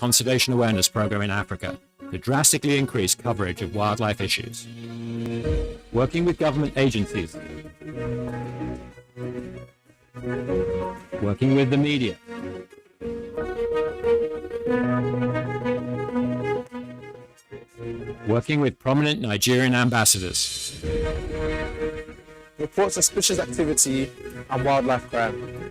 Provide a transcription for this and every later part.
conservation awareness program in Africa to drastically increase coverage of wildlife issues. Working with government agencies. Working with the media. Working with prominent Nigerian ambassadors. Report suspicious activity and wildlife crime.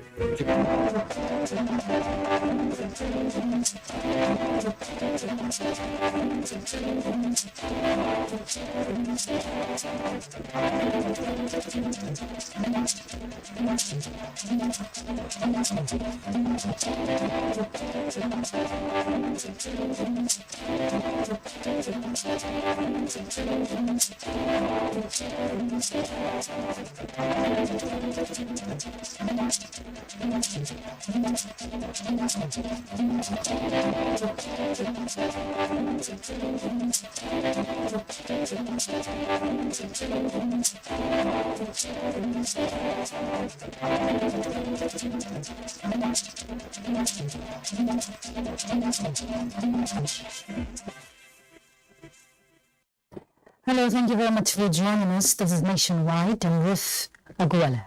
Hello, thank you very much for joining us. This is Nationwide and Ruth Aguela.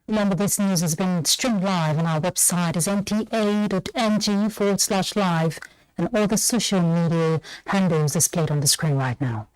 Remember, this news has been streamed live on our website is nta.ng/live and all the social media handles displayed on the screen right now.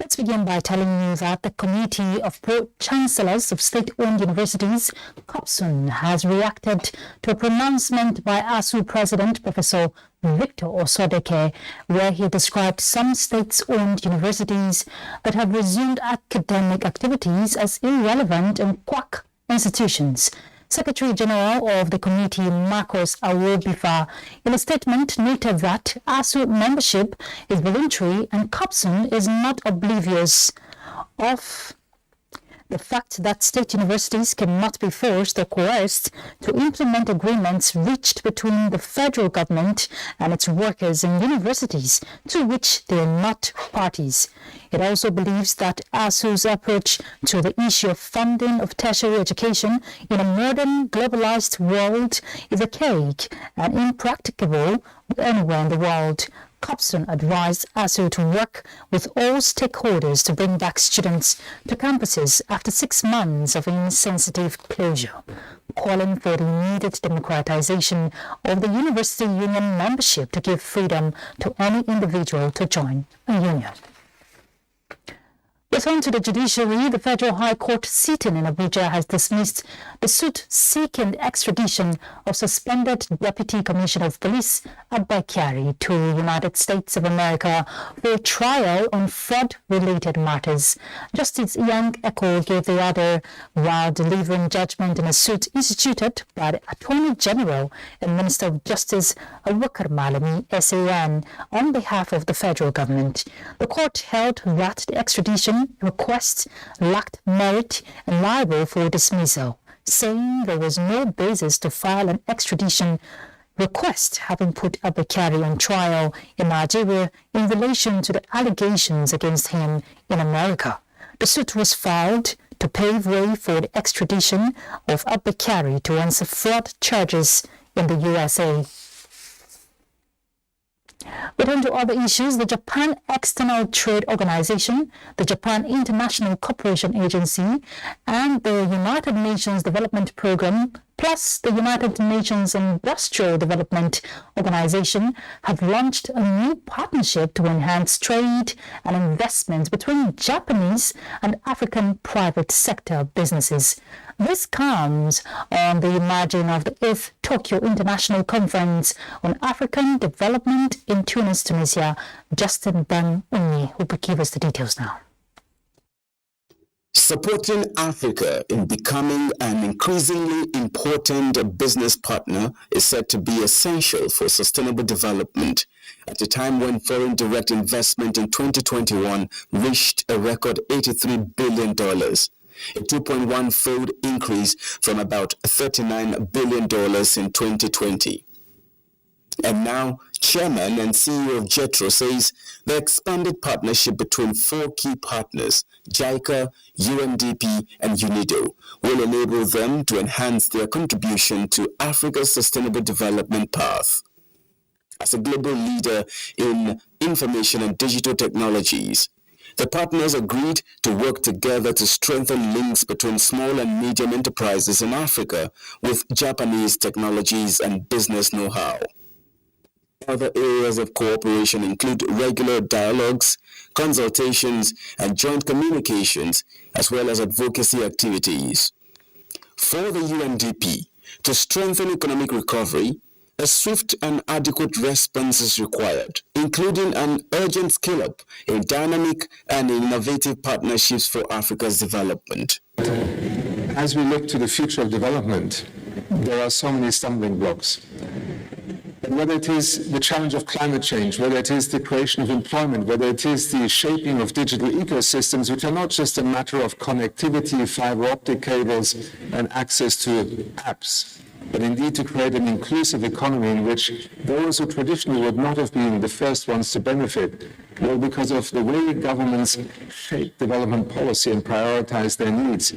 Let's begin by telling you that the Committee of Pro-Chancellors of State-Owned Universities, COPSUN, has reacted to a pronouncement by ASU President Professor Victor Osodeke, where he described some state-owned universities that have resumed academic activities as irrelevant and quack institutions. Secretary General of the committee, Marcos Awobifa, in a statement noted that ASU membership is voluntary and COPSUN is not oblivious of the fact that state universities cannot be forced or coerced to implement agreements reached between the federal government and its workers and universities to which they are not parties. It also believes that ASU's approach to the issue of funding of tertiary education in a modern globalized world is archaic and impracticable anywhere in the world. COPSUN advised ASU to work with all stakeholders to bring back students to campuses after 6 months of insensitive closure, calling for the immediate democratization of the university union membership to give freedom to any individual to join a union. Return to the judiciary, the Federal High Court sitting in Abuja has dismissed the suit seeking extradition of suspended Deputy Commissioner of Police Abba Kyari to the United States of America for a trial on fraud-related matters. Justice Yang Eko gave the order while delivering judgment in a suit instituted by the Attorney General and Minister of Justice Abubakar Malami, SAN, on behalf of the federal government. The court held that the extradition request lacked merit and liable for dismissal, saying there was no basis to file an extradition request, having put Abba Kyari on trial in Nigeria in relation to the allegations against him in America. The suit was filed to pave way for the extradition of Abba Kyari to answer fraud charges in the USA. Return to other issues, the Japan External Trade Organization, the Japan International Cooperation Agency, and the United Nations Development Programme, plus the United Nations Industrial Development Organization, have launched a new partnership to enhance trade and investment between Japanese and African private sector businesses. This comes on the margin of the 8th Tokyo International Conference on African Development in Tunis, Tunisia. Justin Ben Unyi will give us the details now. Supporting Africa in becoming an increasingly important business partner is said to be essential for sustainable development at a time when foreign direct investment in 2021 reached a record $83 billion, a 2.1-fold increase from about $39 billion in 2020. And now, Chairman and CEO of JETRO says the expanded partnership between 4 key partners, JICA, UNDP, and UNIDO, will enable them to enhance their contribution to Africa's sustainable development path. As a global leader in information and digital technologies, the partners agreed to work together to strengthen links between small and medium enterprises in Africa with Japanese technologies and business know-how. Other areas of cooperation include regular dialogues, consultations, and joint communications, as well as advocacy activities. For the UNDP, to strengthen economic recovery, a swift and adequate response is required, including an urgent scale-up in dynamic and innovative partnerships for Africa's development. As we look to the future of development, there are so many stumbling blocks. Whether it is the challenge of climate change, whether it is the creation of employment, whether it is the shaping of digital ecosystems, which are not just a matter of connectivity, fiber optic cables, and access to apps, but indeed to create an inclusive economy in which those who traditionally would not have been the first ones to benefit, well, because of the way governments shape development policy and prioritize their needs,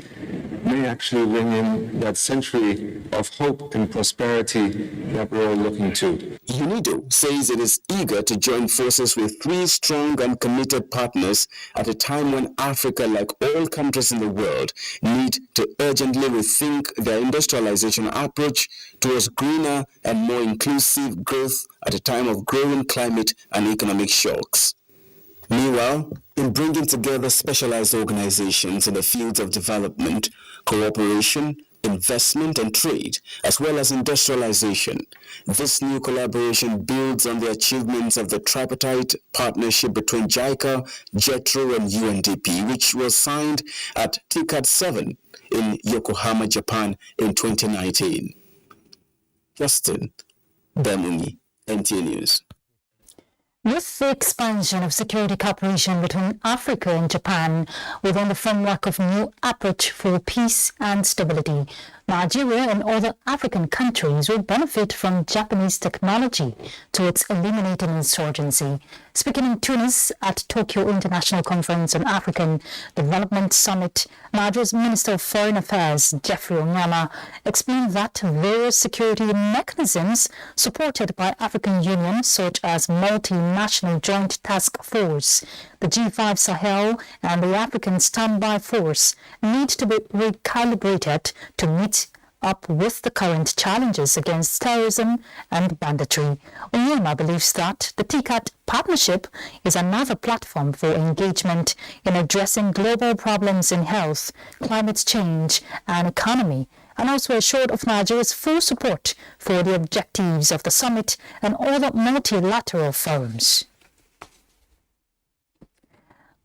may actually bring in that century of hope and prosperity that we're all looking to. UNIDO says it is eager to join forces with 3 strong and committed partners at a time when Africa, like all countries in the world, need to urgently rethink their industrialization approach towards greener and more inclusive growth at a time of growing climate and economic shocks. Meanwhile, in bringing together specialized organizations in the fields of development, cooperation, investment and trade, as well as industrialization, this new collaboration builds on the achievements of the tripartite partnership between JICA, JETRO and UNDP, which was signed at TICAD 7 in Yokohama, Japan in 2019. Justin Benue, NTA News. With the expansion of security cooperation between Africa and Japan within the framework of new approach for peace and stability, Nigeria and other African countries will benefit from Japanese technology towards eliminating insurgency. Speaking in Tunis at Tokyo International Conference on African Development Summit, Nigeria's Minister of Foreign Affairs, Jeffrey Onyama, explained that various security mechanisms supported by African Union, such as Multinational Joint Task Force, the G5 Sahel and the African Standby Force, need to be recalibrated to meet up with the current challenges against terrorism and banditry. Onyema believes that the TICAD partnership is another platform for engagement in addressing global problems in health, climate change and economy, and also assured of Nigeria's full support for the objectives of the summit and other multilateral forums.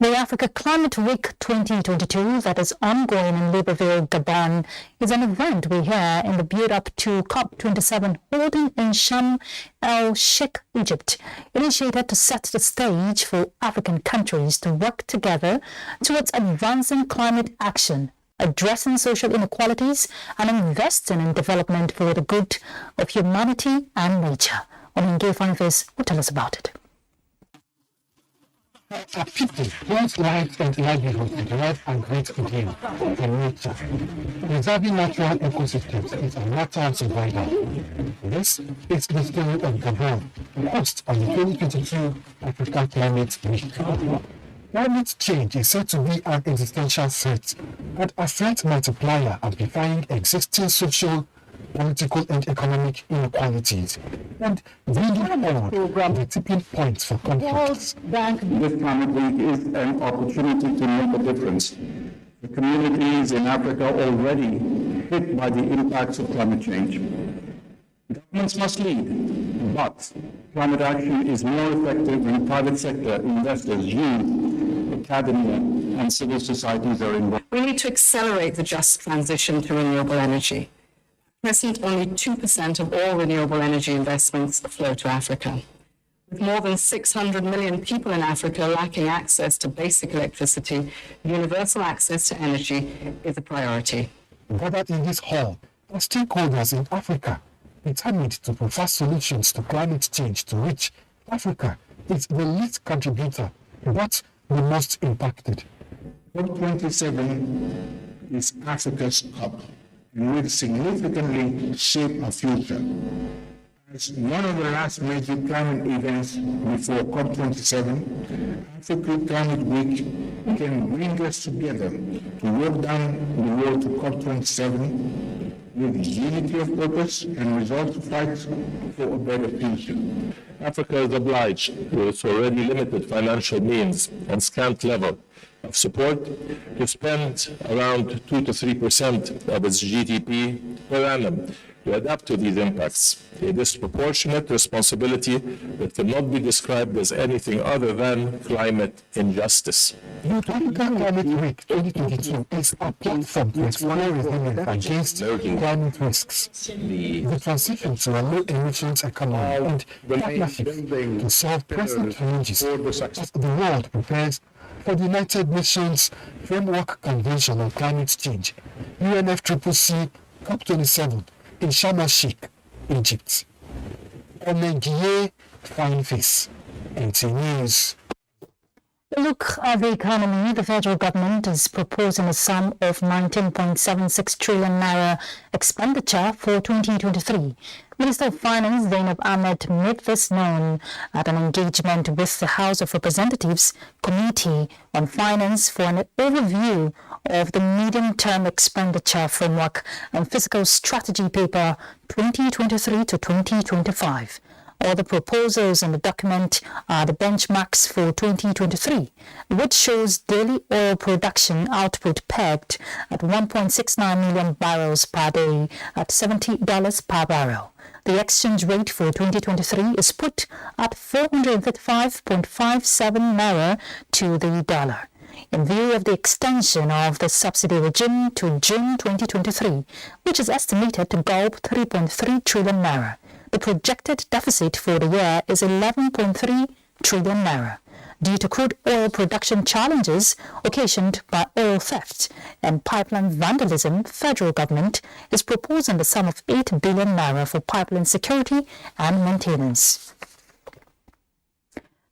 The Africa Climate Week 2022 that is ongoing in Libreville, Gabon, is an event we hear in the build-up to COP27 holding in Sharm el-Sheikh, Egypt, initiated to set the stage for African countries to work together towards advancing climate action, addressing social inequalities, and investing in development for the good of humanity and nature. Onenge Fanifes will tell us about it. Our people want life and livelihood and life and great again from nature. Preserving natural ecosystems is a matter of survival. This is the story of Gabon, host of the 2022 Africa Climate Week. Climate change is said to be an existential threat, but a threat multiplier amplifying existing social, political and economic inequalities and bringing forward the tipping points for conflicts. This climate week is an opportunity to make a difference. The communities in Africa are already hit by the impacts of climate change. Governments must lead, but climate action is more effective when private sector, investors, youth, academia, and civil societies are involved. We need to accelerate the just transition to renewable energy. At present, only 2% of all renewable energy investments flow to Africa. With more than 600 million people in Africa lacking access to basic electricity, universal access to energy is a priority. Gathered in this hall are stakeholders in Africa determined to provide solutions to climate change to which Africa is the least contributor but the most impacted. COP27 is Africa's COP and will significantly shape our future. As one of the last major climate events before COP27, Africa Climate Week can bring us together to work down the road to COP27 with unity of purpose and resolve to fight for a better future. Africa is obliged, with its already limited financial means and scant level of support, to spend around 2 to 3% of its GDP per annum to adapt to these impacts, a disproportionate responsibility that cannot be described as anything other than climate injustice. Youth Africa Climate Week 2022 is a platform to explore resilience against climate risks, the transition to a low-emissions economy, and partnerships to solve pressing challenges as the world prepares for the United Nations Framework Convention on Climate Change, UNFCCC COP27, in Sharm el-Sheikh, Egypt. Omengiye Fine Face, NTA News. Look at the economy. The federal government is proposing a sum of 19.76 trillion naira expenditure for 2023. Minister of Finance Zainab Ahmed made this known at an engagement with the House of Representatives Committee on Finance for an overview of the medium-term expenditure framework and fiscal strategy paper 2023 to 2025. All the proposals in the document are the benchmarks for 2023, which shows daily oil production output pegged at 1.69 million barrels per day at $70 per barrel. The exchange rate for 2023 is put at 435.57 naira to the dollar. In view of the extension of the subsidy regime to June 2023, which is estimated to gulp 3.3 trillion naira, the projected deficit for the year is 11.3 trillion naira. Due to crude oil production challenges occasioned by oil theft and pipeline vandalism, federal government is proposing the sum of 8 billion naira for pipeline security and maintenance.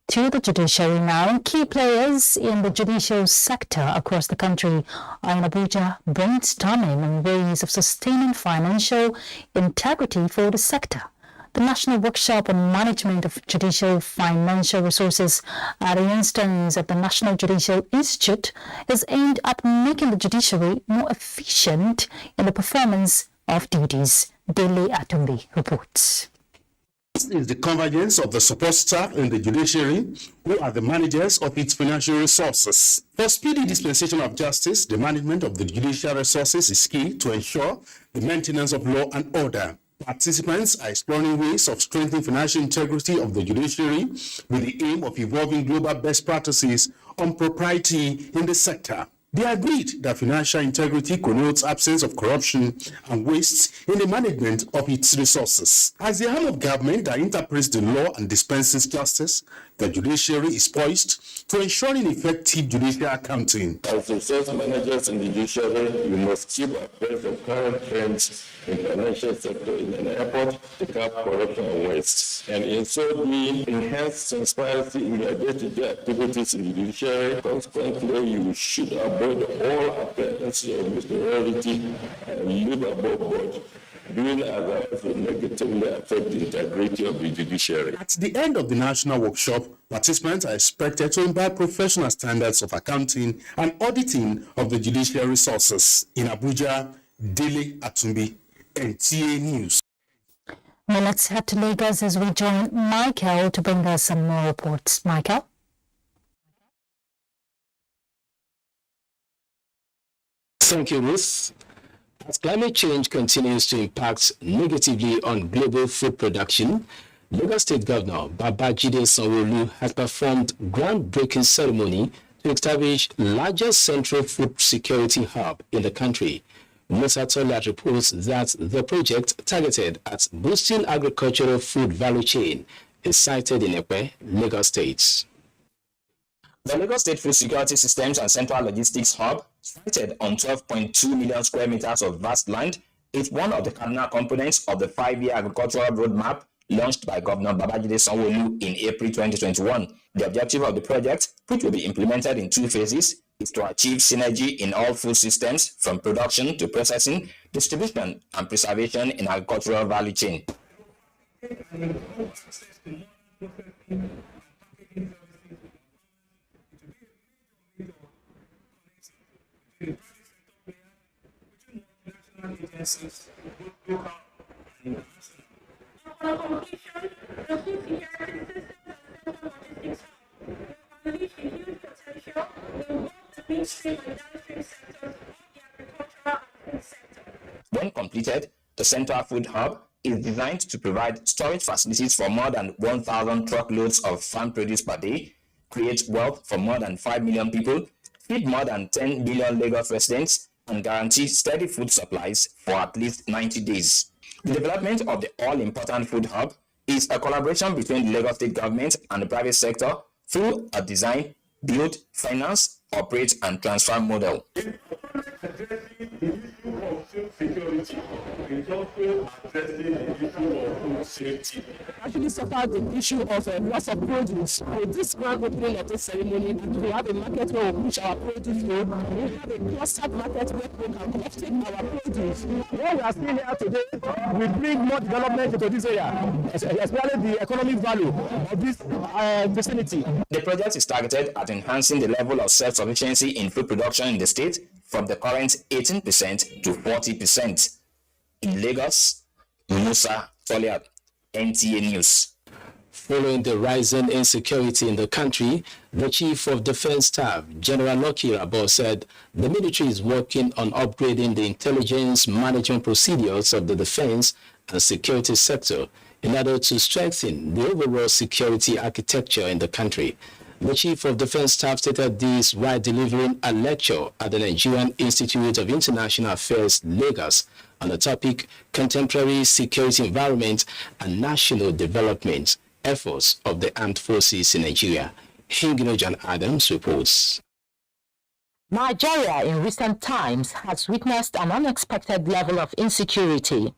To the judiciary now. Key players in the judicial sector across the country are in Abuja brainstorming on ways of sustaining financial integrity for the sector. The National Workshop on Management of Judicial Financial Resources at the instance of the National Judicial Institute is aimed at making the judiciary more efficient in the performance of duties. Dele Atumbi reports. This is the convergence of the support staff in the judiciary, who are the managers of its financial resources. For speedy dispensation of justice, the management of the judicial resources is key to ensure the maintenance of law and order. Participants are exploring ways of strengthening financial integrity of the judiciary with the aim of evolving global best practices on propriety in the sector. They agreed that financial integrity connotes absence of corruption and waste in the management of its resources. As the arm of government that interprets the law and dispenses justice, the judiciary is poised to ensuring effective judicial accounting. As resource managers in the judiciary, we must keep abreast of current trends in the financial sector in an effort to curb corruption and waste. And in so doing, enhance transparency in your day-to-day activities in the judiciary. Consequently, you should avoid all appearances of mispriority and live above board. Doing otherwise will negatively affect the integrity of the judiciary. At the end of the national workshop, participants are expected to imbibe professional standards of accounting and auditing of the judicial resources. In Abuja, Dele Atumbi, NTA News. Well, let's head to Lagos as we join Michael to bring us some more reports. Michael? Thank you, Ruth. As climate change continues to impact negatively on global food production, Lagos State Governor Babajide Sanwo-Olu has performed groundbreaking ceremony to establish largest central food security hub in the country. Musa Tolat reports that the project targeted at boosting agricultural food value chain is sited in Epe, Lagos State. The Lagos State Food Security Systems and Central Logistics Hub, sited on 12.2 million square meters of vast land, is one of the cardinal components of the 5-year agricultural roadmap launched by Governor Babajide Sanwo-Olu in April 2021. The objective of the project, which will be implemented in 2 phases, is to achieve synergy in all food systems from production to processing, distribution, and preservation in agricultural value chain. When completed, the Central Food Hub is designed to provide storage facilities for more than 1,000 truckloads of farm produce per day, create wealth for more than 5 million people, feed more than 10 million Lagos residents, and guarantee steady food supplies for at least 90 days. The development of the all-important food hub is a collaboration between the Lagos State government and the private sector through a design, build, finance, operate, and transfer model. Actually suffered the issue of loss of produce. With this grand opening of this ceremony, we have a market where we push our produce to. We have a clustered market where we can collect our produce. What we are seeing here today will bring more development into this area, especially the economic value of this vicinity. The project is targeted at enhancing the level of self-sufficiency in food production in the state from the current 18% to 40%. In Lagos, Musa Toliat, NTA News. Following the rising insecurity in the country, the Chief of Defense Staff, General Lucky Irabor, said the military is working on upgrading the intelligence management procedures of the defense and security sector in order to strengthen the overall security architecture in the country. The Chief of Defense Staff stated this while delivering a lecture at the Nigerian Institute of International Affairs, Lagos, on the topic Contemporary Security Environment and National Development Efforts of the Armed Forces in Nigeria. Hinginojan Adams reports. Nigeria in recent times has witnessed an unexpected level of insecurity.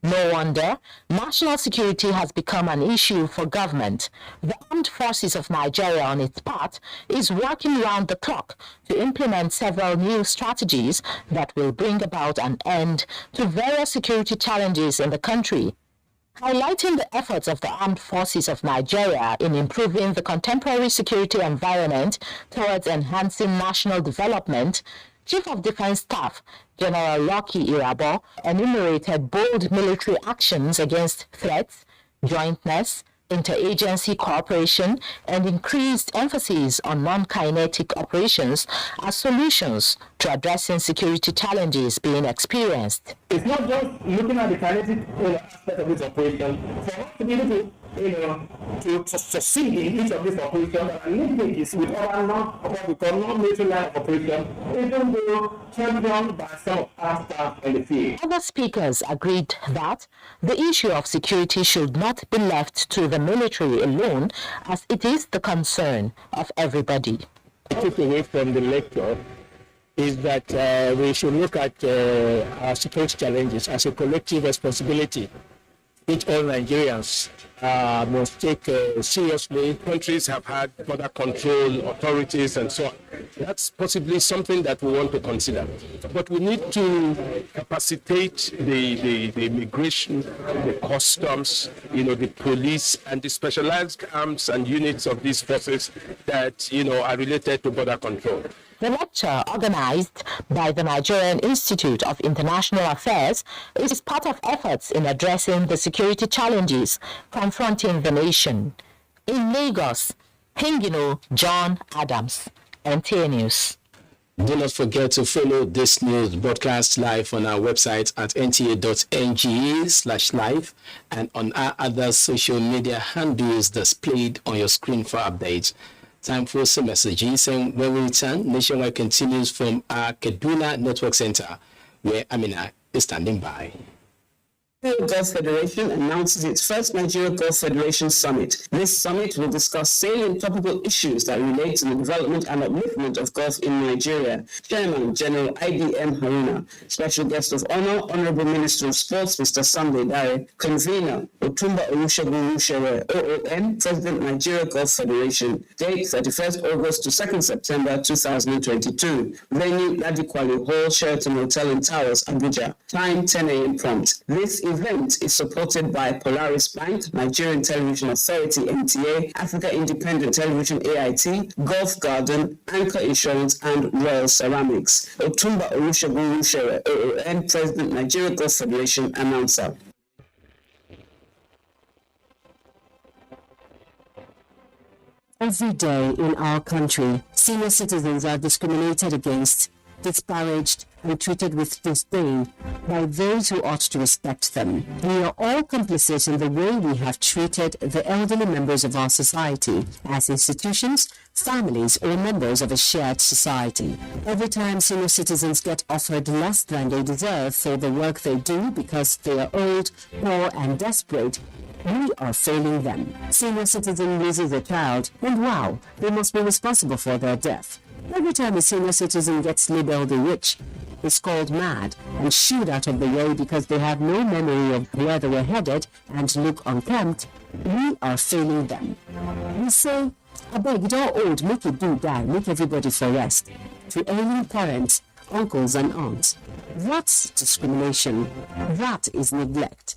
No wonder, national security has become an issue for government. The Armed Forces of Nigeria, on its part, is working round the clock to implement several new strategies that will bring about an end to various security challenges in the country. Highlighting the efforts of the Armed Forces of Nigeria in improving the contemporary security environment towards enhancing national development, Chief of Defense Staff General Lucky Irabor enumerated bold military actions against threats, jointness, interagency cooperation, and increased emphasis on non-kinetic operations as solutions to addressing security challenges being experienced. It's not just looking at the kinetic aspect of this operation. For us to be able to succeed in each of these operations, and linkages with other non-military line of operation, even though championed by some of our staff in the field. Other speakers agreed that the issue of security should not be left to the military alone, as it is the concern of everybody. Take away from the lecture is that we should look at our security challenges as a collective responsibility, which all Nigerians must take seriously. Countries have had border control authorities and so on. That's possibly something that we want to consider. But we need to capacitate the immigration, the customs, the police, and the specialized arms and units of these forces that, are related to border control. The lecture, organized by the Nigerian Institute of International Affairs, is part of efforts in addressing the security challenges confronting the nation. In Lagos, Hingino John Adams, NTA News. Do not forget to follow this news broadcast live on our website at nta.ng/live and on our other social media handles displayed on your screen for updates. Time for some messages, and when we return, Nationwide continues from our Kaduna Network Center, where Amina is standing by. The Gulf Federation announces its first Nigeria Gulf Federation Summit. This summit will discuss salient topical issues that relate to the development and upliftment of Gulf in Nigeria. Chairman General IDM Haruna, special guest of honor, Honorable Minister of Sports, Mr. Sunday Dare, convener Otumba Olusegun Ushere, OON, President Nigeria Gulf Federation. Date 31st August to 2nd September 2022. Venue Ladikwali Hall, Sheraton Hotel and Towers, Abuja. Time 10 a.m. prompt. This event is supported by Polaris Bank, Nigerian Television Authority NTA, Africa Independent Television AIT, Gulf Garden, Anchor Insurance, and Royal Ceramics. Otumba Olusegun Ushere, OON, President, Nigeria Golf Federation, announcer. Every day in our country, senior citizens are discriminated against, disparaged, and treated with disdain by those who ought to respect them. We are all complicit in the way we have treated the elderly members of our society as institutions, families, or members of a shared society. Every time senior citizens get offered less than they deserve for the work they do because they are old, poor, and desperate, we are failing them. Senior citizen loses a child, and wow, they must be responsible for their death. Every time a senior citizen gets labeled a witch, is called mad, and shooed out of the way because they have no memory of where they were headed and look unkempt, we are failing them. We say, I beg, it all old, make it do die, make everybody for rest. To ailing parents, uncles and aunts. That's discrimination. That is neglect.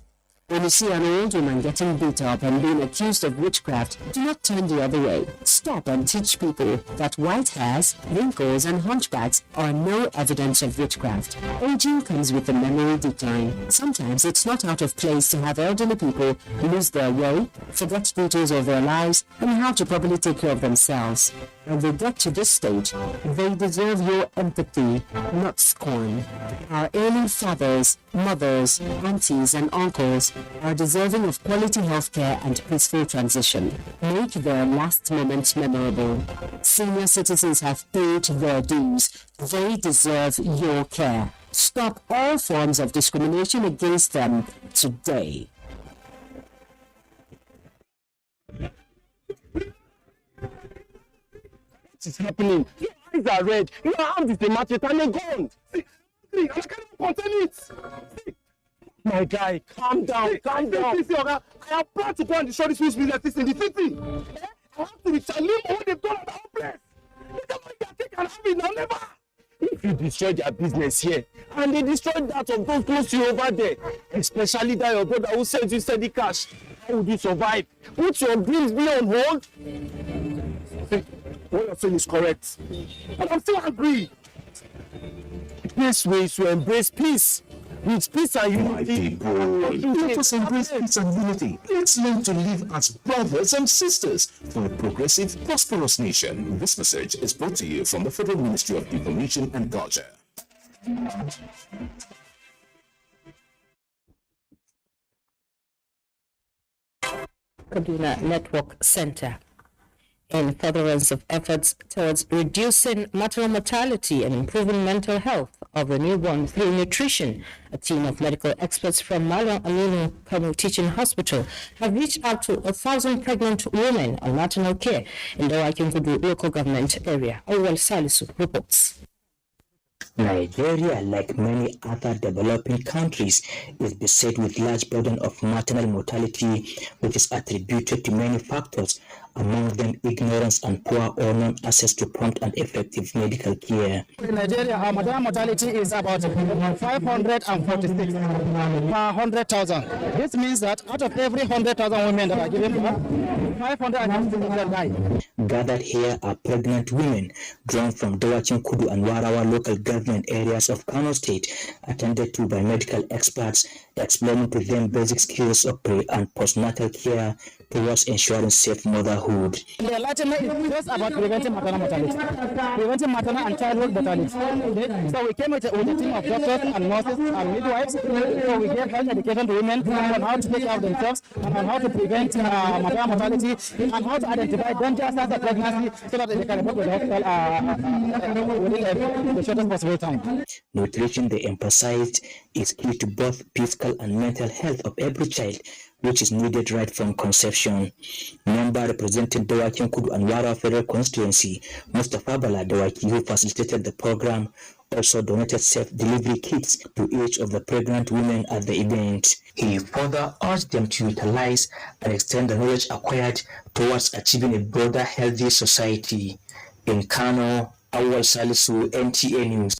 When you see an old woman getting beat up and being accused of witchcraft, do not turn the other way. Stop and teach people that white hairs, wrinkles, and hunchbacks are no evidence of witchcraft. Aging comes with a memory decline. Sometimes it's not out of place to have elderly people lose their way, forget details of their lives, and how to properly take care of themselves. When they get to this stage, they deserve your empathy, not scorn. Our ailing fathers, mothers, aunties, and uncles are deserving of quality healthcare and peaceful transition. Make their last moments memorable. Senior citizens have paid their dues. They deserve your care. Stop all forms of discrimination against them today. What is happening? Your eyes are red. Your hand is the machete and a gun. See, I can't contain it. See. My guy, calm down, calm down. I am proud to go and destroy this Swiss business in the city. I have to retaliate what they've done at our place. Look at what they are taking and having now, never. If you destroy their business here, and they destroy that of those close to you over there, especially that your brother who sends you steady cash, how would you survive? Would your dreams be on hold? See, what you're saying is correct. But I'm still angry. The best way is to embrace peace. With peace and unity. Let us embrace peace and unity. Let's learn to live as brothers and sisters for a progressive, prosperous nation. This message is brought to you from the Federal Ministry of Information and Culture. Kaduna Network Center. In furtherance of efforts towards reducing maternal mortality and improving mental health of the newborn through nutrition, a team of medical experts from Malam Aminu Kano Teaching Hospital have reached out to 1,000 pregnant women on maternal care in the Wakinkudu local government area. Owel Salisu reports. Nigeria, like many other developing countries, is beset with large burden of maternal mortality, which is attributed to many factors, among them ignorance and poor or non-access to prompt and effective medical care. In Nigeria, our maternal mortality is about 546 per 100,000. This means that out of every 100,000 women that are given birth, 550 die. Gathered here are pregnant women drawn from Dawachin Kudu and Warawa local government areas of Kano State, attended to by medical experts, explaining to them basic skills of pre- and postnatal care towards ensuring safe motherhood. The enlightenment is just about preventing maternal mortality, preventing maternal and childhood mortality. So we came with a team of doctors and nurses and midwives. So we gave health education to women on how to take care of themselves and on how to prevent maternal mortality and how to identify dangerous signs of pregnancy so that they can report to the hospital within the shortest possible time. Nutrition, they emphasized, is key to both physical and mental health of every child, which is needed right from conception. Member representing Dawaki Kudu and Wara Federal Constituency, Mustafa Bala Dawaki, who facilitated the program, also donated self-delivery kits to each of the pregnant women at the event. He further urged them to utilize and extend the knowledge acquired towards achieving a broader, healthy society. In Kano, Awal Salisu, NTA News.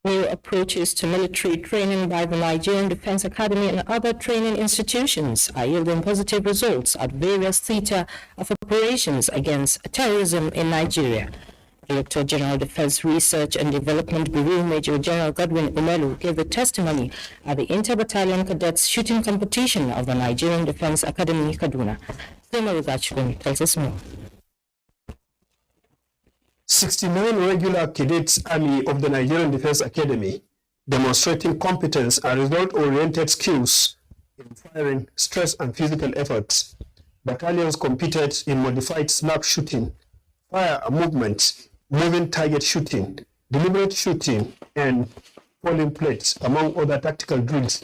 New approaches to military training by the Nigerian Defense Academy and other training institutions are yielding positive results at various theater of operations against terrorism in Nigeria. Director General Defense Research and Development Bureau Major General Godwin Umelu gave the testimony at the Inter-Battalion Cadets Shooting Competition of the Nigerian Defense Academy, Kaduna. Sima tells us more. 69 regular cadets army of the Nigerian Defense Academy demonstrating competence and result-oriented skills in firing, stress and physical efforts. Battalions competed in modified snap shooting, fire and movement, moving target shooting, deliberate shooting, and falling plates, among other tactical drills.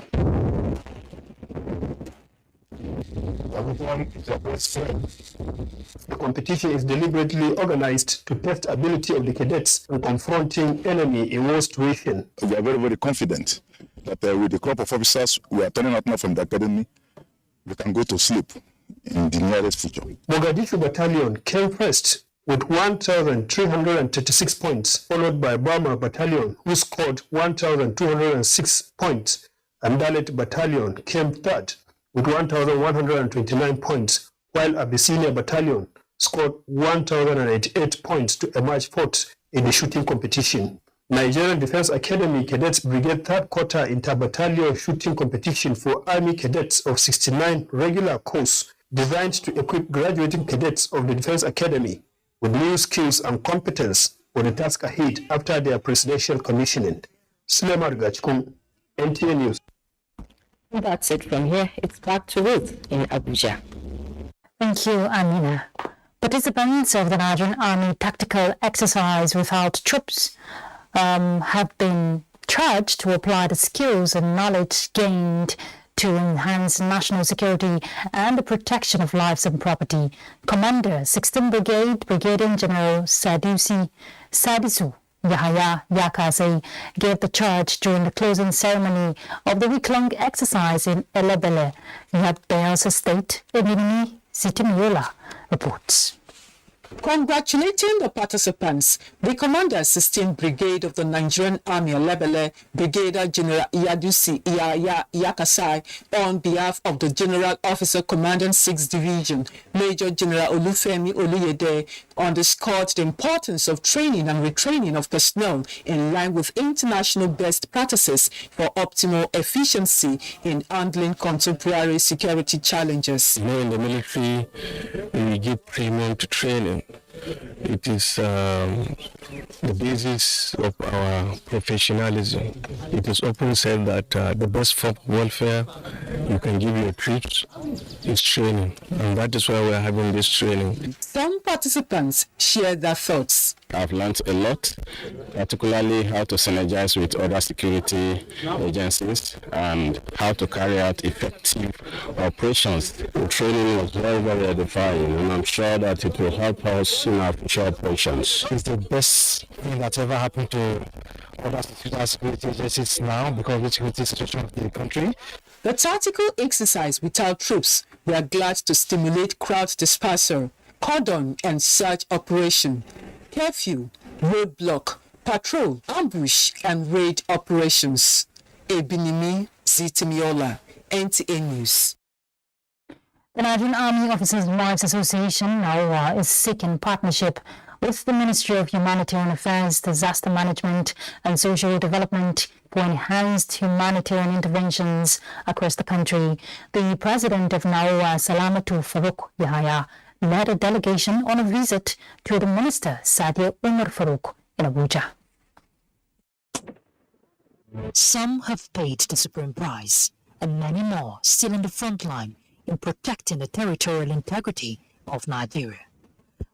Everyone is a best friend. The competition is deliberately organized to test ability of the cadets in confronting enemy in war situation. We are very, very confident that with the crop of officers we are turning out now from the academy, we can go to sleep in the nearest future. Mogadishu Battalion came first with 1,336 points, followed by Burma Battalion, who scored 1,206 points, and Dalit Battalion came third with 1,129 points, while Abyssinia Battalion scored 1,088 points to emerge fourth in the shooting competition. Nigerian Defense Academy Cadets Brigade Third Quarter Inter-Battalion Shooting Competition for Army Cadets of 69 regular course designed to equip graduating cadets of the Defense Academy with new skills and competence for the task ahead after their presidential commissioning. Suleiman Gachkum, NTA News. That's it from here. It's back to Ruth in Abuja. Thank you, Amina. Participants of the Nigerian Army tactical exercise without troops have been charged to apply the skills and knowledge gained to enhance national security and the protection of lives and property. Commander 16th Brigade, Brigadier General Sadisu Yahaya Yakase gave the charge during the closing ceremony of the week-long exercise in Elebele, Bayelsa State. Ebinimi Zitimiola reports. Congratulating the participants, the Commander 16th Brigade of the Nigerian Army Elebele, Brigadier General Iyadusi Yakasai, on behalf of the General Officer Commanding 6th Division, Major General Olufemi Oluyede, underscored the importance of training and retraining of personnel in line with international best practices for optimal efficiency in handling contemporary security challenges. In the military, we give premium to training. It is the basis of our professionalism. It is often said that the best form of welfare you can give your troops is training, and that is why we are having this training. Some participants shared their thoughts. I've learned a lot, particularly how to synergize with other security agencies and how to carry out effective operations. The training was very, very edifying, and I'm sure that it will help us in our future operations. It's the best thing that's ever happened to other security agencies now because of the security situation of the country. The tactical exercise without troops were glad to stimulate crowd dispersal, cordon and search operation, curfew, roadblock, patrol, ambush and raid operations. Ebinimi Zitimiola, NTA News. The Nigerian Army Officers' Wives Association, NAOA, is seeking partnership with the Ministry of Humanitarian Affairs, Disaster Management and Social Development for enhanced humanitarian interventions across the country. The president of NAOA, Salamatu Farouk Yahaya, led a delegation on a visit to the minister, Sadia Umar Farouk, in Abuja. Some have paid the supreme price, and many more still in the front line in protecting the territorial integrity of Nigeria.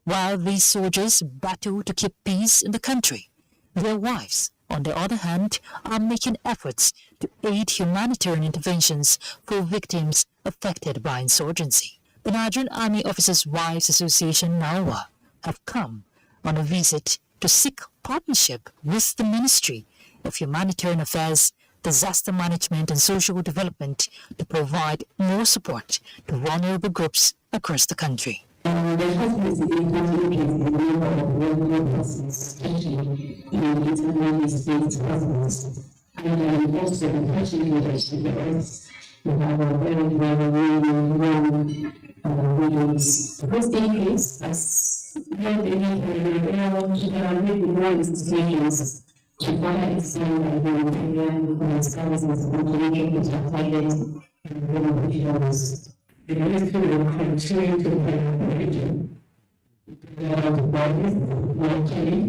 While these soldiers battle to keep peace in the country, their wives, on the other hand, are making efforts to aid humanitarian interventions for victims affected by insurgency. The Nigerian Army Officers' Wives Association, NAOA, have come on a visit to seek partnership with the Ministry of Humanitarian Affairs, Disaster Management and Social Development to provide more support to vulnerable groups across the country. There has been a number of persons, especially in internal based hospitals more institutions to further extend the humanitarian services and communities are targeted and individuals. The ministry will continue to help the region. The bodies locally,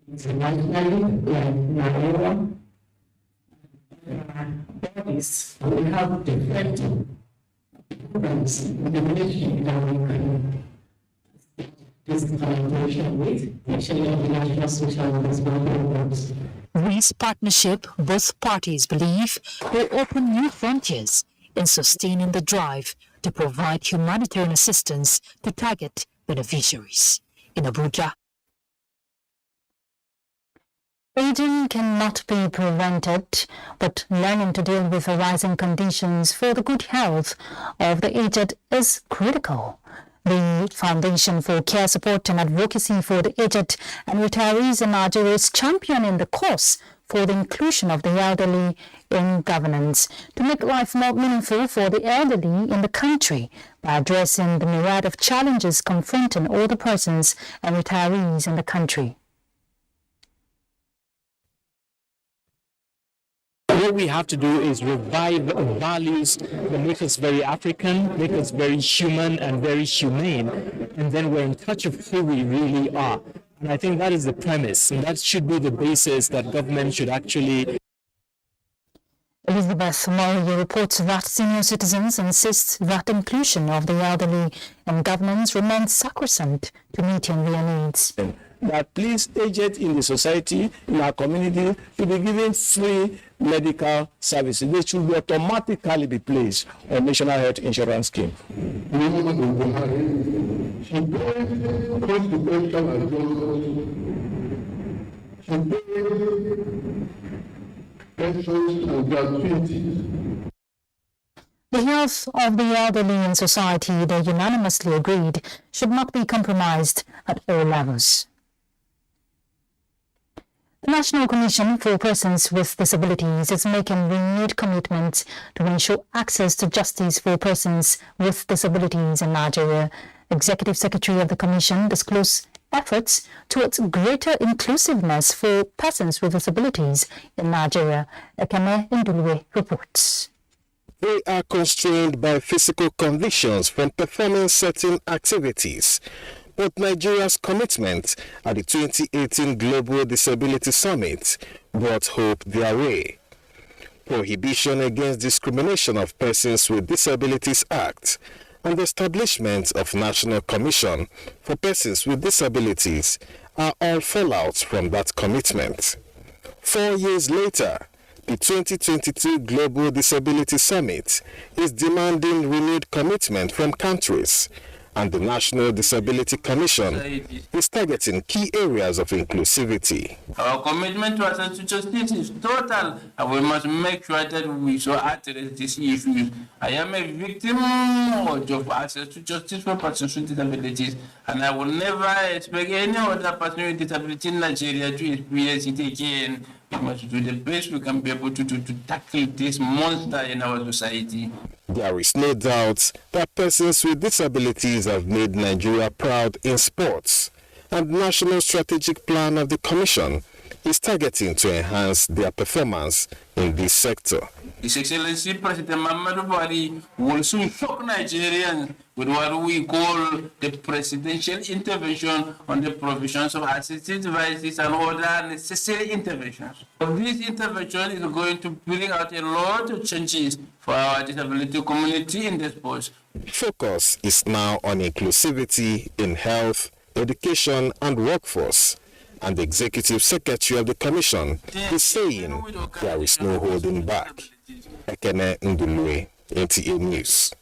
internationally, like Nigeria, bodies will have different programs in the ministry that we can this collaboration with actually of the National Social Responsibility. This partnership, both parties believe, will open new frontiers in sustaining the drive to provide humanitarian assistance to target beneficiaries. In Abuja, aging cannot be prevented, but learning to deal with arising conditions for the good health of the aged is critical. The Foundation for Care Support and Advocacy for the Aged and Retirees in Nigeria is championing the cause for the inclusion of the elderly in governance to make life more meaningful for the elderly in the country by addressing the myriad of challenges confronting older persons and retirees in the country. What we have to do is revive values that make us very African, make us very human and very humane, and then we're in touch of who we really are. And I think that is the premise, and that should be the basis that government should actually. Elizabeth Maury reports that senior citizens insist that inclusion of the elderly in governance remains sacrosanct to meeting their needs. That please, aged in the society, in our community, should be given free medical services. They should automatically be placed on National Health Insurance Scheme. The health of the elderly in society, they unanimously agreed, should not be compromised at all levels. The National Commission for Persons with Disabilities is making renewed commitments to ensure access to justice for persons with disabilities in Nigeria. Executive Secretary of the Commission disclosed efforts towards greater inclusiveness for persons with disabilities in Nigeria. Ekeme Ndulwe reports. They are constrained by physical conditions from performing certain activities. But Nigeria's commitment at the 2018 Global Disability Summit brought hope their way. Prohibition Against Discrimination of Persons with Disabilities Act and the establishment of National Commission for Persons with Disabilities are all fallouts from that commitment. 4 years later, the 2022 Global Disability Summit is demanding renewed commitment from countries, and the National Disability Commission is targeting key areas of inclusivity. Our commitment to access to justice is total, and we must make sure that we so address this issue. I am a victim of access to justice for persons with disabilities, and I will never expect any other person with disability in Nigeria to experience it again. We must do the best we can be able to do to tackle this monster in our society. There is no doubt that persons with disabilities have made Nigeria proud in sports, and the National Strategic Plan of the Commission is targeting to enhance their performance in this sector. His Excellency President Muhammadu Buhari will soon shock Nigerians with what we call the presidential intervention on the provisions of assistive devices and other necessary interventions. This intervention is going to bring out a lot of changes for our disability community in this post. Focus is now on inclusivity in health, education and workforce. And the Executive Secretary of the Commission is saying there is no holding back. Ekene Ndulwe, NTA News.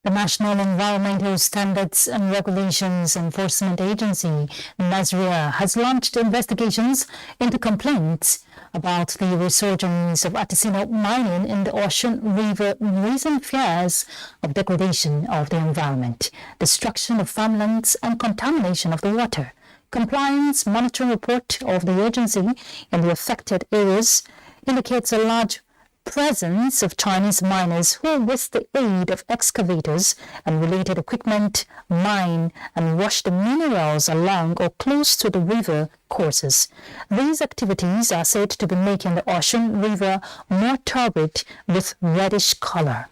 The National Environmental Standards and Regulations Enforcement Agency, NASREA, has launched investigations into complaints about the resurgence of artisanal mining in the Ocean River, raising fears of degradation of the environment, destruction of farmlands and contamination of the water. Compliance monitoring report of the agency in the affected areas indicates a large presence of Chinese miners who, with the aid of excavators and related equipment, mine and wash the minerals along or close to the river courses. These activities are said to be making the Osun River more turbid with reddish color.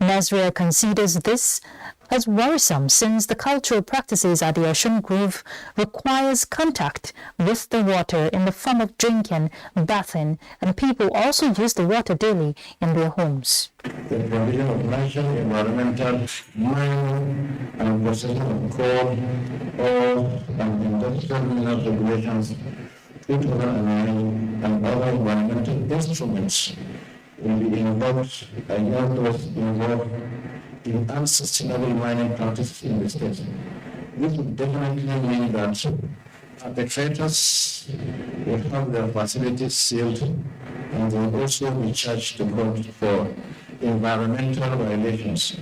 Nasria considers this as worrisome since the cultural practices at the Osun Grove requires contact with the water in the form of drinking, bathing, and people also use the water daily in their homes. The provision of national environmental, mining, and processing of coal, oil, and industrial mineral regulations, 2009, and other environmental instruments will be involved and those involved in unsustainable mining practices in the state. This would definitely mean that perpetrators will have their facilities sealed and they will also be charged to court for environmental violations.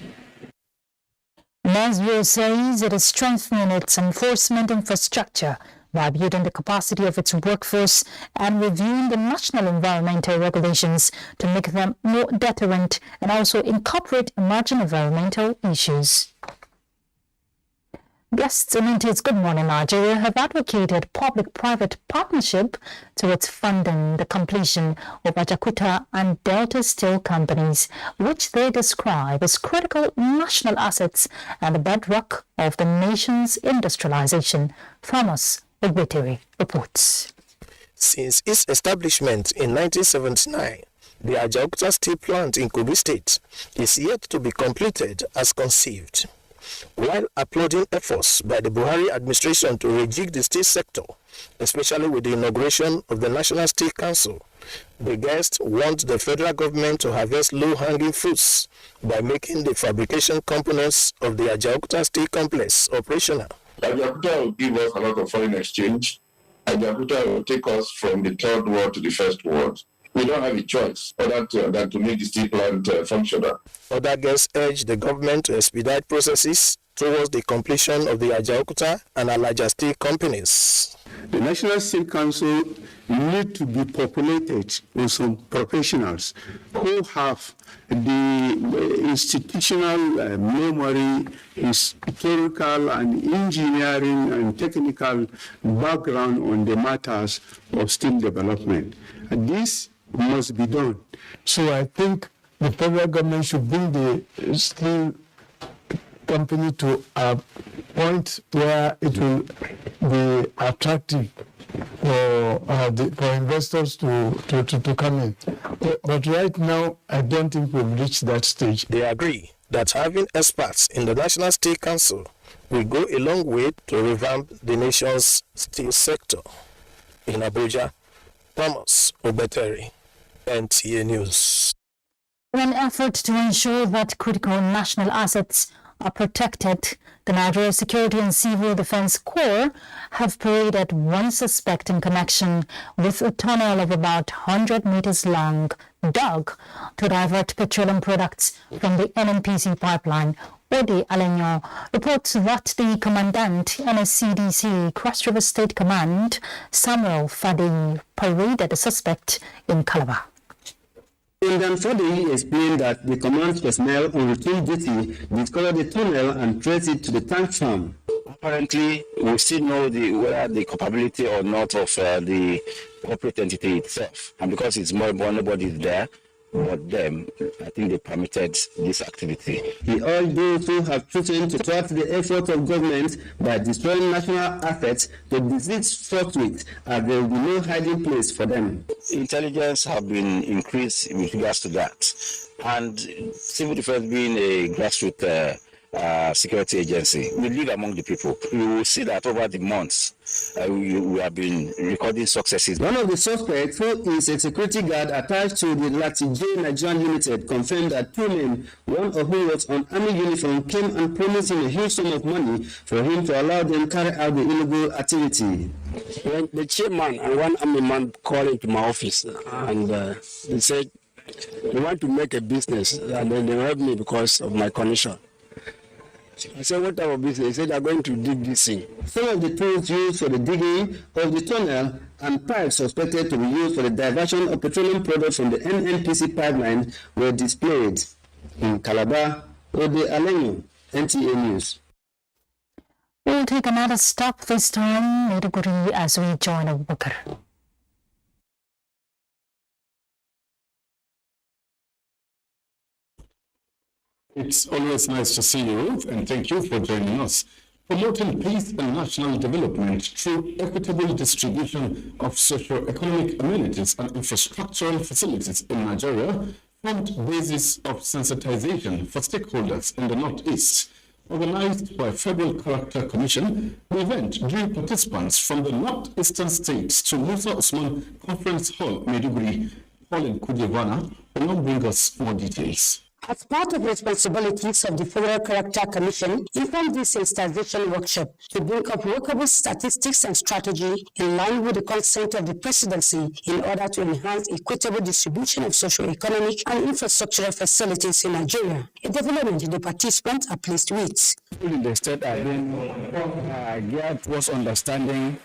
Nasria says it is strengthening its enforcement infrastructure by building the capacity of its workforce and reviewing the national environmental regulations to make them more deterrent and also incorporate emerging environmental issues. Guests in NTA's Good Morning Nigeria have advocated public-private partnership towards funding the completion of Ajaokuta and Delta Steel companies, which they describe as critical national assets and the bedrock of the nation's industrialization. Thomas Ogbeteri reports. Since its establishment in 1979, the Ajaokuta Steel Plant in Kogi State is yet to be completed as conceived. While applauding efforts by the Buhari administration to rejig the steel sector, especially with the inauguration of the National Steel Council, the guests want the federal government to harvest low-hanging fruits by making the fabrication components of the Ajaokuta Steel Complex operational. Ajaokuta will give us a lot of foreign exchange. Ajaokuta will take us from the third world to the first world. We don't have a choice other than to make the steel plant functional. Other guests urge the government to expedite processes towards the completion of the Ajaokuta and Alaja Steel companies. The National Steel Council need to be populated with some professionals who have the institutional memory, historical and engineering and technical background on the matters of steel development. And this must be done. So I think the federal government should bring the steel company to a point where it will be attractive for investors to come in. But right now, I don't think we've reached that stage. They agree that having experts in the National Steel Council will go a long way to revamp the nation's steel sector. In Abuja, Thomas Ogbeteri, NTA News. In an effort to ensure that critical national assets are protected, the Nigeria Security and Civil Defense Corps have paraded one suspect in connection with a tunnel of about 100 meters long dug to divert petroleum products from the NNPC pipeline. Ode Alenyo reports that the Commandant, NSCDC Cross River State Command, Samuel Fadeyi, paraded the suspect in Calabar. Commandant Fadeyi explained that the command personnel on routine duty discovered the tunnel and traced it to the tank farm. Apparently, we still know whether the culpability or not of the corporate entity itself. And because it's more nobody is there, but them, I think they permitted this activity. He urged those who have chosen to thwart the effort of government by destroying national assets to desist forthwith, as there will be no hiding place for them. Intelligence have been increased with regards to that. And civil defense being a grassroots security agency, we live among the people. You will see that over the months, we have been recording successes. One of the suspects, who is a security guard attached to the Lati J Nigerian Limited, confirmed that two men, one of whom was on army uniform, came and promised him a huge sum of money for him to allow them carry out the illegal activity. When the chairman and one army man called into my office and they said they want to make a business and then they help me because of my condition. I said, what type of business? He said, they're going to dig this thing. Some of the tools used for the digging of the tunnel and pipes suspected to be used for the diversion of petroleum products from the NNPC pipeline were displayed. In Calabar, Ode Alenyo, NTA News. We'll take another stop this time, Maiduguri, as we join Abubakar. It's always nice to see you, Ruth, and thank you for joining us. Promoting peace and national development through equitable distribution of socio-economic amenities and infrastructural facilities in Nigeria formed the basis of sensitization for stakeholders in the Northeast. Organized by Federal Character Commission, the event drew participants from the northeastern states to Musa Usman Conference Hall, Maiduguri, Hall in Kujivana, will now bring us more details. As part of responsibilities of the Federal Character Commission, he formed this sensitization workshop to bring up workable statistics and strategy in line with the consent of the presidency in order to enhance equitable distribution of socio-economic and infrastructural facilities in Nigeria, a development the participants are pleased with. In the state have been geared towards understanding,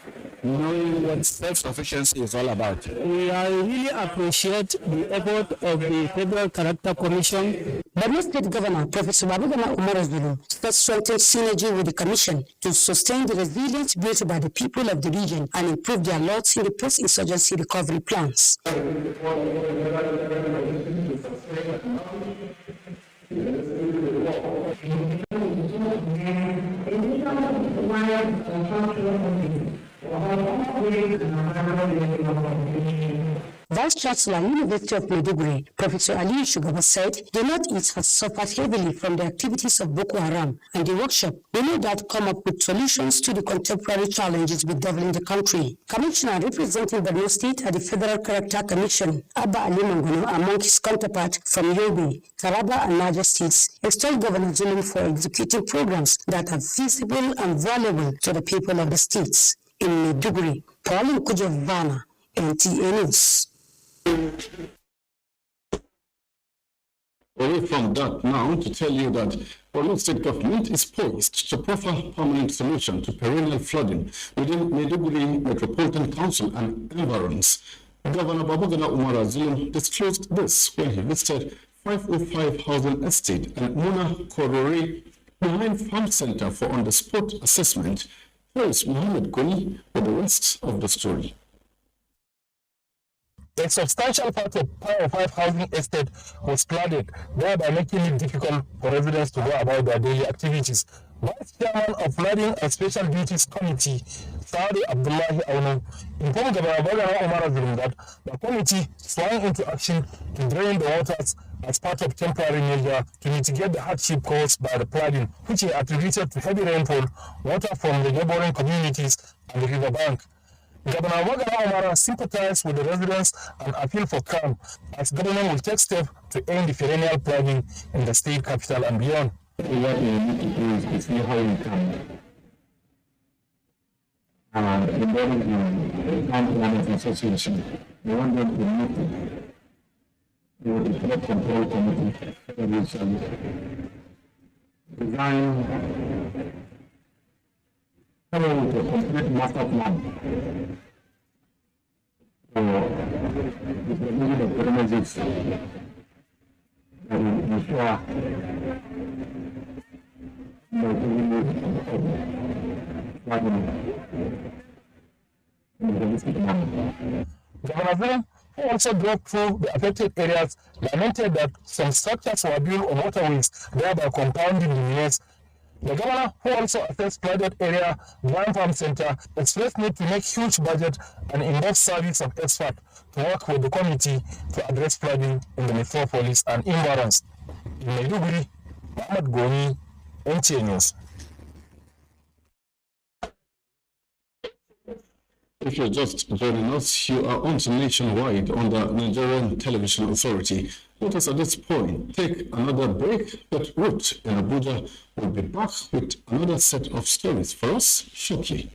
knowing what self-sufficiency is all about. We really appreciate the effort of the Federal Character Commission. Benue State Governor Professor Abuja said strengthen synergy with the Commission to sustain the resilience built by the people of the region and improve their lots in the post-insurgency recovery plans. Vice Chancellor, University of Maiduguri, Professor Ali Shugaba said the Northeast has suffered heavily from the activities of Boko Haram, and the workshop will no doubt come up with solutions to the contemporary challenges bedeviling the country. Commissioner representing Benue State at the Federal Character Commission, Abba Ali Mangono, among his counterparts from Yobe, Taraba and Niger states, extolled Governor Zulum for executing programs that are feasible and valuable to the people of the states. In Maiduguri, Pauline Kujovana, NTA News. Away from that now to tell you that Borno State government is poised to proffer permanent solution to perennial flooding within Maiduguri Metropolitan Council and environs. Governor Babagana Umar Zulum disclosed this when he visited 505 Housing Estate and Muna Korore behind Farm Center for on-the-spot assessment. Here is Mohammed Koni for the rest of the story. A substantial part of 505 Housing Estate was flooded, thereby making it difficult for residents to go about their daily activities. Vice Chairman of Flooding and Special Duties Committee, Saudi Abdullahi Aunu, informed Governor Babagana Umar Zulum that the committee swung into action to drain the waters as part of temporary measure to mitigate the hardship caused by the flooding, which he attributed to heavy rainfall, water from the neighboring communities and the riverbank. Governor Babagana Umar sympathized with the residents and appealed for calm, as government will take steps to end the perennial flooding in the state capital and beyond. What we need to do is to see how we can involve the Town Planners Association. We want them to meet the flood control committee that will design a complete master plan for the provision of premises that will ensure Governor Zulum, who also drove through the affected areas, lamented that some structures were built on waterways, thereby compounding the mess. The governor, who also assessed flooded area, Grand Farm Center, expressed need to make huge budget and enough service of experts to work with the committee to address flooding in the metropolis and environs. In Maiduguri, Mohammed Goni, NTA News. If you're just joining us, you are on to Nationwide on the Nigerian Television Authority. Let us at this point take another break, but Ruth in Abuja will be back with another set of stories for us shortly.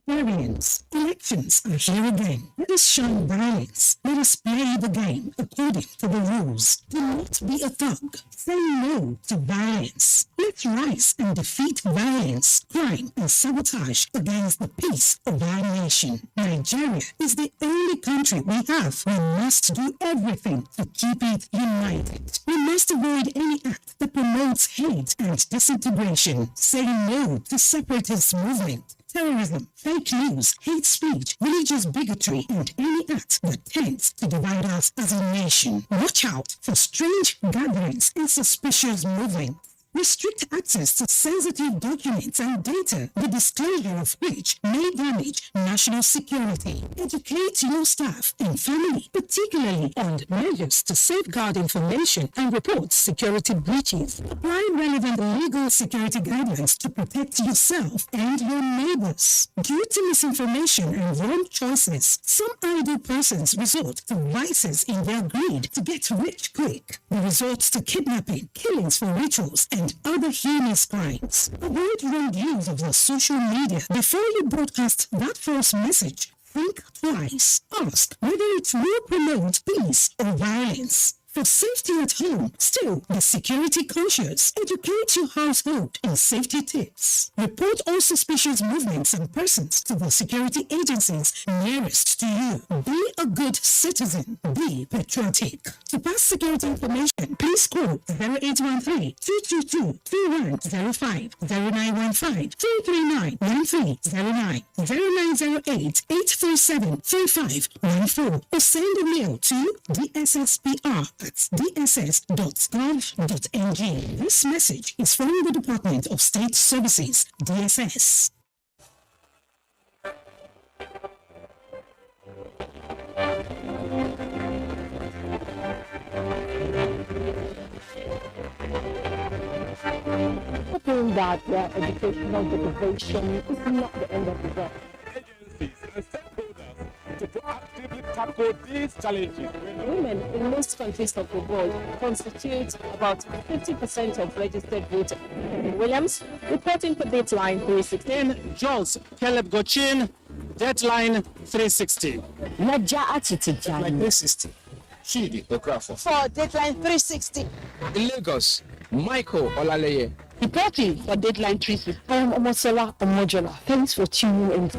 Nigerians, elections are here again. Let us shun violence. Let us play the game according to the rules. Do not be a thug. Say no to violence. Let's rise and defeat violence, crime, and sabotage against the peace of our nation. Nigeria is the only country we have. We must do everything to keep it united. We must avoid any act that promotes hate and disintegration. Say no to separatist movement, terrorism, fake news, hate speech, religious bigotry, and any act that tends to divide us as a nation. Watch out for strange gatherings and suspicious movements. Restrict access to sensitive documents and data, the disclosure of which may damage national security. Educate your staff and family, particularly on measures to safeguard information and report security breaches. Apply relevant legal security guidelines to protect yourself and your neighbors. Due to misinformation and wrong choices, some idle persons resort to vices in their greed to get rich quick. They resort to kidnapping, killings for rituals, and other heinous crimes. Avoid wrong use of the social media before you broadcast that false message. Think twice. Ask whether it will promote peace or violence. For safety at home, still be security conscious. Educate your household on safety tips. Report all suspicious movements and persons to the security agencies nearest to you. Be a good citizen. Be patriotic. To pass security information, please call 0813-222-2105, 0915-339-1309, 0908-837-3514, or send a mail to dsspr@dss.gov.ng. This message is from the Department of State Services, DSS. Hoping that educational deprivation is not the end of the world. Agencies and stakeholders to proactively tackle these challenges. Women in most countries of the world constitute about 50% of registered voters. Williams, reporting for Dateline 316. Jones, Caleb Gochin, Deadline 360. Naja Atitijani. Like 360. Chidi Okrafo. For Dateline 360. In Lagos, Michael Olaleye. Reporting for Dateline 360. I am Omosola Omojola. Thanks for tuning in.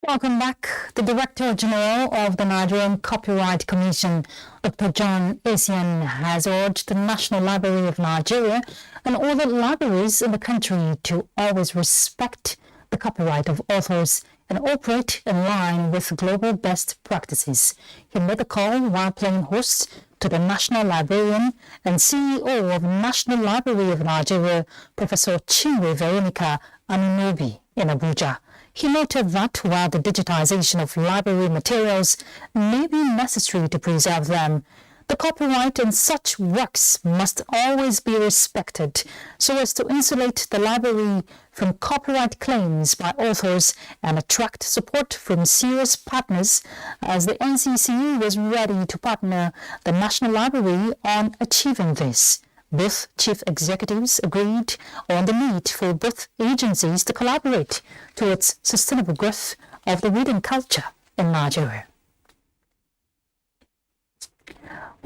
Welcome back. The Director General of the Nigerian Copyright Commission, Dr. John Essien, has urged the National Library of Nigeria and other libraries in the country to always respect the copyright of authors and operate in line with global best practices. He made the call while playing host to the National Librarian and CEO of National Library of Nigeria, Professor Chinwe Veronica Anunobi, in Abuja. He noted that while the digitization of library materials may be necessary to preserve them, the copyright in such works must always be respected so as to insulate the library from copyright claims by authors and attract support from serious partners, as the NCCU was ready to partner the National Library on achieving this. Both chief executives agreed on the need for both agencies to collaborate towards sustainable growth of the reading culture in Nigeria.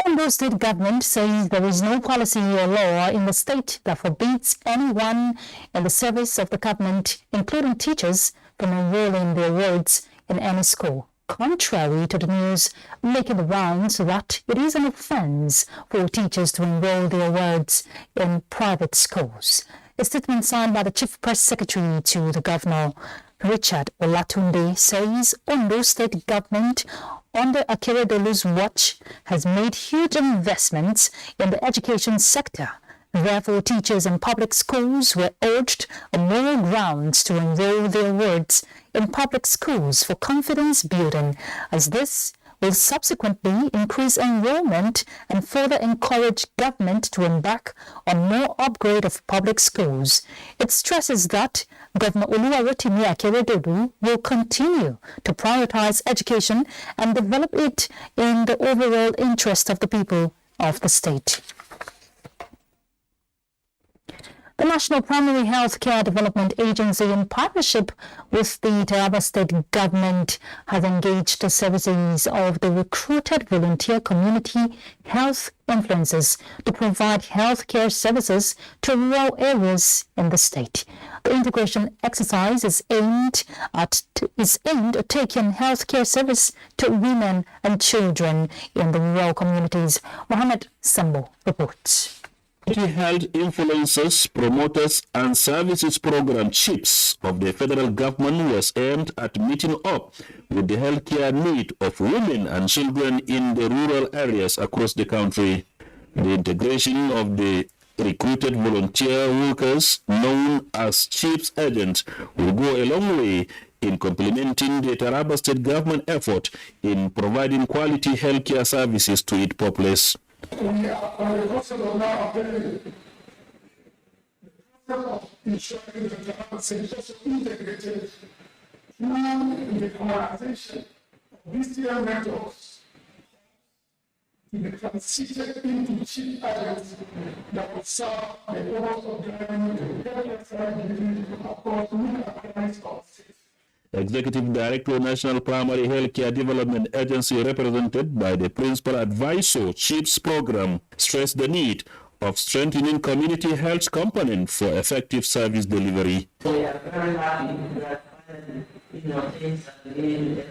Ondo State government says there is no policy or law in the state that forbids anyone in the service of the government, including teachers, from enrolling their wards in any school. Contrary to the news making the rounds that it is an offence for teachers to enroll their wards in private schools. A statement signed by the Chief Press Secretary to the Governor, Richard Olatunde, says Ondo State government under Akeredolu's watch has made huge investments in the education sector. Therefore, teachers in public schools were urged on moral grounds to enroll their wards in public schools for confidence building, as this will subsequently increase enrollment and further encourage government to embark on more upgrade of public schools. It stresses that Governor Oluwarotimi Akeredolu will continue to prioritize education and develop it in the overall interest of the people of the state. The National Primary Health Care Development Agency, in partnership with the Taraba State Government, has engaged the services of the recruited volunteer community health influencers to provide health care services to rural areas in the state. The integration exercise is aimed at taking health care service to women and children in the rural communities. Mohammed Sambo reports. Health Influencers, Promoters and Services Program CHIPS of the federal government was aimed at meeting up with the healthcare need of women and children in the rural areas across the country. The integration of the recruited volunteer workers known as CHIPS agents will go a long way in complementing the Taraba State government effort in providing quality healthcare services to its populace. We are on the process of now ensuring that the administration integrated through the formalization of BCM networks to be transited into cheap items that will serve the purpose of driving the healthcare across rural areas of the state. Executive Director, National Primary Healthcare Development Agency, represented by the Principal Advisor, CHIPS Program, stressed the need of strengthening community health component for effective service delivery. We are very happy that things are being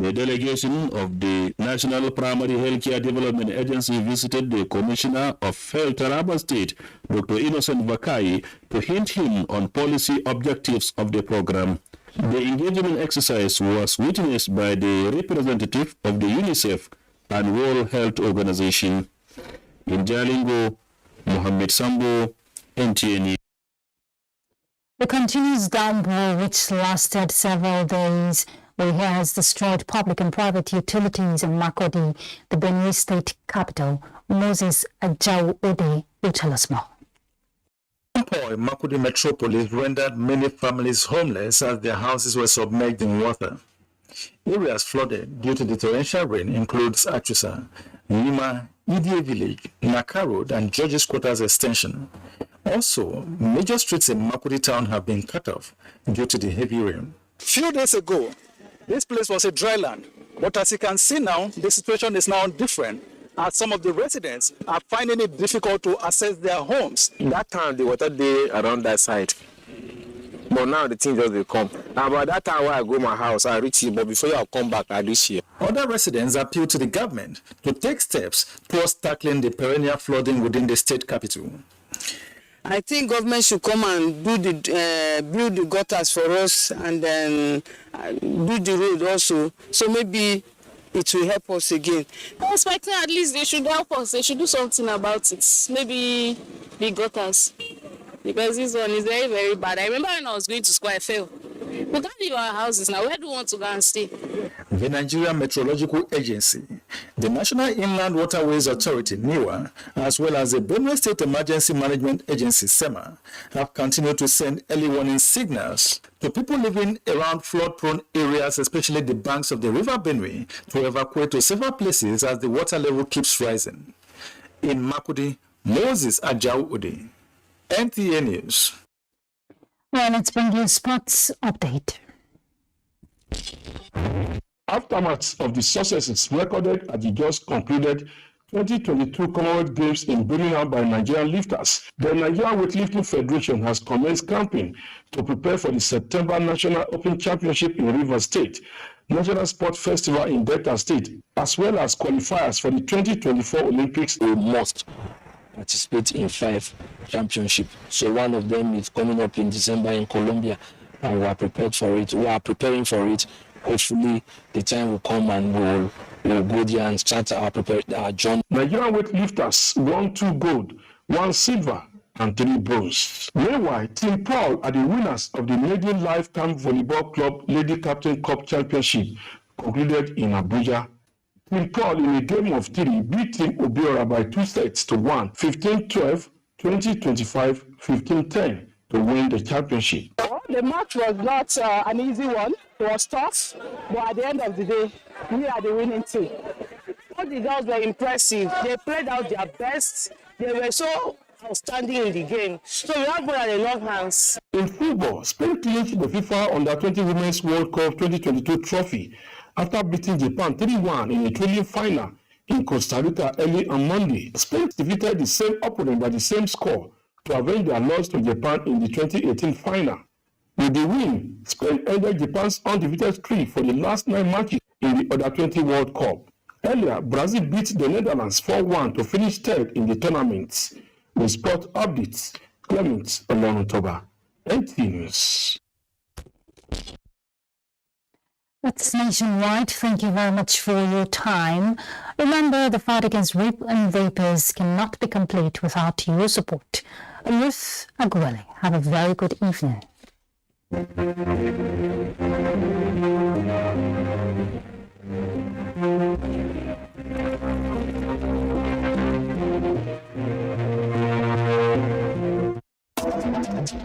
The delegation of the National Primary Healthcare Development Agency visited the Commissioner of Health Taraba State, Dr. Innocent Vakai, to hint him on policy objectives of the program. The engagement exercise was witnessed by the representative of the UNICEF and World Health Organization. In Jalingo, Mohammed Sambo, NTA. The continuous downpour, which lasted several days, has destroyed public and private utilities in Makurdi, the Benue state capital. Moses Ajao-Ode will tell us more. Downpour in Makurdi metropolis rendered many families homeless as their houses were submerged in water. Areas flooded due to the torrential rain includes Achusa, Lima, Idie Village, Naka Road, and George's Quarters Extension. Also, major streets in Makurdi town have been cut off due to the heavy rain. Few days ago, this place was a dry land, but as you can see now, the situation is now different, as some of the residents are finding it difficult to access their homes. That time, the water day around that side, but now the thing just will come. About that time when I go my house, I reach here, but before I come back, I reach here. Other residents appeal to the government to take steps towards tackling the perennial flooding within the state capital. I think government should come and do build the gutters for us, and then do the road also. So maybe it will help us again. I'm expecting at least they should help us. They should do something about it. Maybe the gutters, because this one is very, very bad. I remember when I was going to school, I fell. We can't leave our houses now. Where do we want to go and stay? The Nigerian Meteorological Agency, the National Inland Waterways Authority, NIWA, as well as the Benue State Emergency Management Agency, SEMA, have continued to send early warning signals to people living around flood-prone areas, especially the banks of the River Benue, to evacuate to safer places as the water level keeps rising. In Makurdi, Moses Ajao-Ode, NTA News. Well, let's bring you a sports update. Aftermath of the successes recorded at the just concluded 2022 Commonwealth Games in Benue by Nigerian lifters, the Nigerian Weightlifting Federation has commenced campaign to prepare for the September National Open Championship in Rivers State, National Sport Festival in Delta State, as well as qualifiers for the 2024 Olympics. We must participate in 5 championships. So one of them is coming up in December in Colombia, and we are prepared for it. We are preparing for it. Hopefully, the time will come and we'll go there and start our journey. Nigerian weightlifters won 2 gold, 1 silver, and 3 bronze. Meanwhile, Team Paul are the winners of the Nigerian Life Camp Volleyball Club Lady Captain Cup Championship concluded in Abuja. Team Paul in a game of 3 beat Team Obiora by 2 sets to 1, 15-12, 20-25, 15-10 to win the championship. Well, the match was not an easy one. It was tough, but at the end of the day, we are the winning team. All the girls were impressive. They played out their best. They were so outstanding in the game. So we have more than enough hands. In football, Spain clinched the FIFA Under-20 Women's World Cup 2022 trophy after beating Japan 3-1 in a thrilling final in Costa Rica early on Monday. Spain defeated the same opponent by the same score to avenge their loss to Japan in the 2018 final. With the win, Spain ended Japan's undefeated streak for the last 9 matches in the Under-20 World Cup. Earlier, Brazil beat the Netherlands 4-1 to finish third in the tournament. With sport updates, Clement Oloruntoba, NTA News. That's Nationwide. Thank you very much for your time. Remember, the fight against rape and vapors cannot be complete without your support. Ruth Aguele, have a very good evening.